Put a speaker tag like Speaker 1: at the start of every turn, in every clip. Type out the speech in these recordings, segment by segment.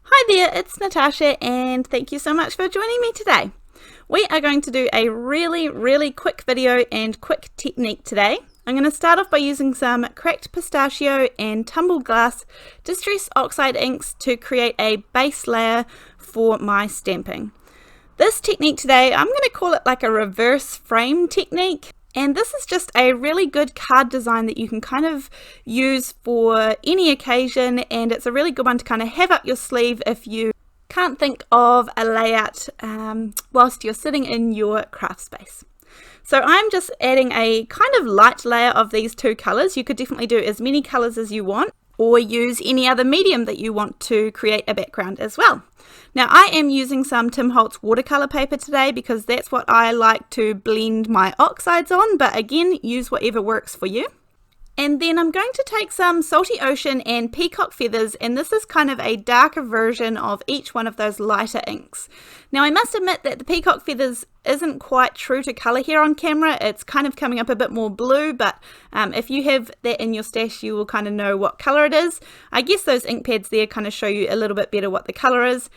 Speaker 1: Hi there, it's Natasha and thank you so much for joining me today. We are going to do a really quick video and quick technique today. I'm going to start off by using some cracked pistachio and tumbled glass distress oxide inks to create a base layer for my stamping. This technique today, I'm going to call it like a reverse frame technique. And this is just a really good card design that you can kind of use for any occasion, and it's a really good one to kind of have up your sleeve if you can't think of a layout whilst you're sitting in your craft space. So I'm just adding a kind of light layer of these two colours. You could definitely do as many colours as you want, or use any other medium that you want to create a background as well. Now I am using some Tim Holtz watercolour paper today because that's what I like to blend my oxides on, but again, use whatever works for you. And then I'm going to take some Salty Ocean and Peacock feathers, and this is kind of a darker version of each one of those lighter inks. Now I must admit that the Peacock feathers isn't quite true to colour here on camera. It's kind of coming up a bit more blue, but if you have that in your stash you will kind of know what colour it is. I guess those ink pads there kind of show you a little bit better what the colour is.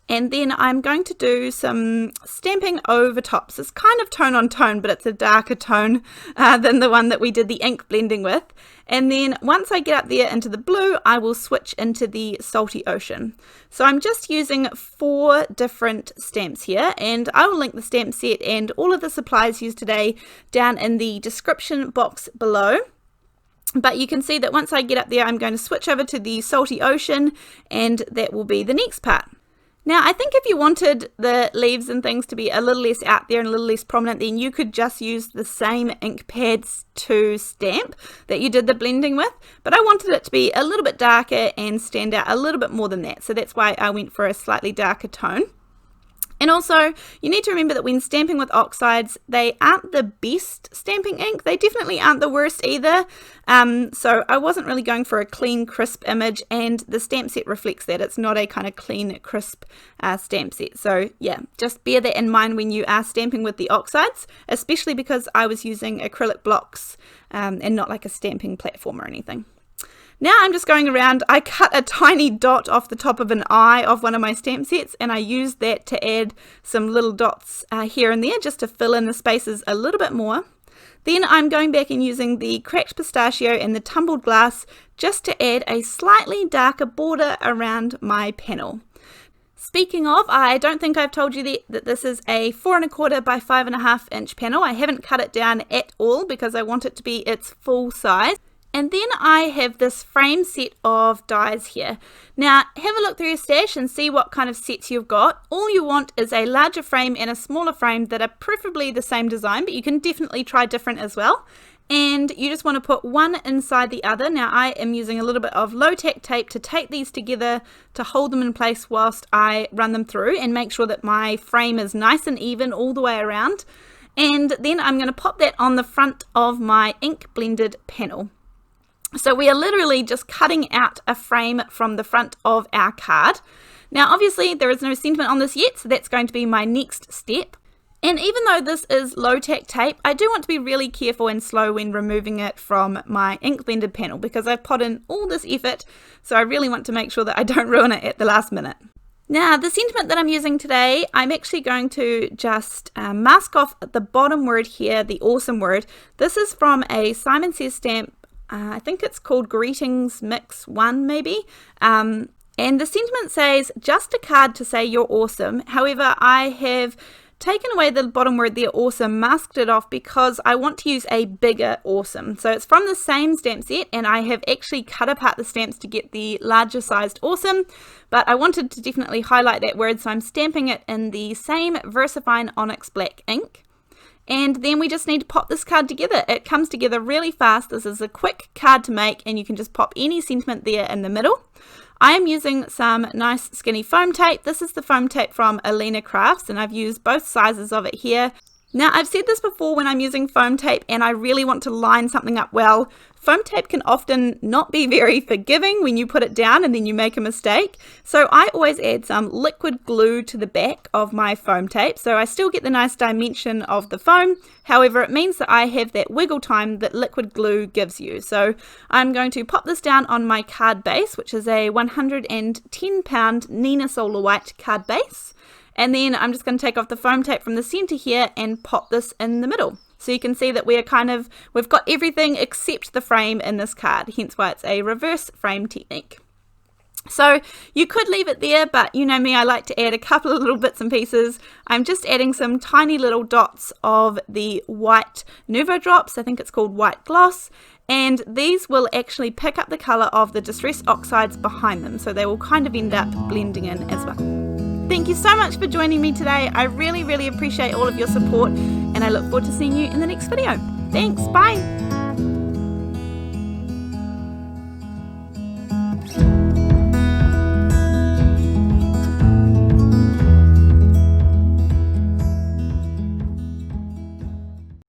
Speaker 1: And then I'm going to do some stamping over top. So it's kind of tone on tone, but it's a darker tone than the one that we did the ink blending with. And then once I get up there into the blue, I will switch into the Salty Ocean. So I'm just using 4 different stamps here, and I will link the stamp set and all of the supplies used today down in the description box below. But you can see that once I get up there, I'm going to switch over to the Salty Ocean, and that will be the next part. Now, I think if you wanted the leaves and things to be a little less out there and a little less prominent, then you could just use the same ink pads to stamp that you did the blending with. But I wanted it to be a little bit darker and stand out a little bit more than that. So that's why I went for a slightly darker tone. And also, you need to remember that when stamping with oxides, they aren't the best stamping ink. They definitely aren't the worst either. So I wasn't really going for a clean, crisp image, and the stamp set reflects that. It's not a kind of clean, crisp stamp set. So yeah, just bear that in mind when you are stamping with the oxides, especially because I was using acrylic blocks and not like a stamping platform or anything. Now I'm just going around, I cut a tiny dot off the top of an eye of one of my stamp sets, and I used that to add some little dots here and there just to fill in the spaces a little bit more. Then I'm going back and using the cracked pistachio and the tumbled glass just to add a slightly darker border around my panel. Speaking of, I don't think I've told you that this is a 4 1/4 by 5.5 inch panel. I haven't cut it down at all because I want it to be its full size. And then I have this frame set of dies here. Now have a look through your stash and see what kind of sets you've got. All you want is a larger frame and a smaller frame that are preferably the same design, but you can definitely try different as well. And you just want to put one inside the other. Now I am using a little bit of low-tack tape to tape these together to hold them in place whilst I run them through and make sure that my frame is nice and even all the way around. And then I'm going to pop that on the front of my ink blended panel. So we are literally just cutting out a frame from the front of our card. Now obviously there is no sentiment on this yet, so that's going to be my next step. And even though this is low-tack tape, I do want to be really careful and slow when removing it from my ink blended panel because I've put in all this effort, so I really want to make sure that I don't ruin it at the last minute. Now the sentiment that I'm using today, I'm actually going to just mask off the bottom word here, the awesome word. This is from a Simon Says stamp. I think it's called Greetings Mix 1 maybe. And the sentiment says, just a card to say you're awesome. However, I have taken away the bottom word there, awesome, masked it off because I want to use a bigger awesome. So it's from the same stamp set, and I have actually cut apart the stamps to get the larger sized awesome, but I wanted to definitely highlight that word, so I'm stamping it in the same VersaFine Onyx black ink. And then we just need to pop this card together. It comes together really fast. This is a quick card to make, and you can just pop any sentiment there in the middle. I am using some nice skinny foam tape. This is the foam tape from Alina Crafts, and I've used both sizes of it here. Now I've said this before when I'm using foam tape and I really want to line something up well. foam tape can often not be very forgiving when you put it down and then you make a mistake. So I always add some liquid glue to the back of my foam tape, so I still get the nice dimension of the foam. However, it means that I have that wiggle time that liquid glue gives you. So I'm going to pop this down on my card base, which is a 110 pound Nina Solar White card base. And then I'm just going to take off the foam tape from the center here and pop this in the middle. So you can see that we've got everything except the frame in this card, hence why it's a reverse frame technique. So you could leave it there, but you know me, I like to add a couple of little bits and pieces. I'm just adding some tiny little dots of the white Nuvo drops. I think it's called white gloss. And these will actually pick up the color of the distressed oxides behind them. So they will kind of end up blending in as well. Thank you so much for joining me today. I really, really appreciate all of your support, and I look forward to seeing you in the next video. Thanks, bye.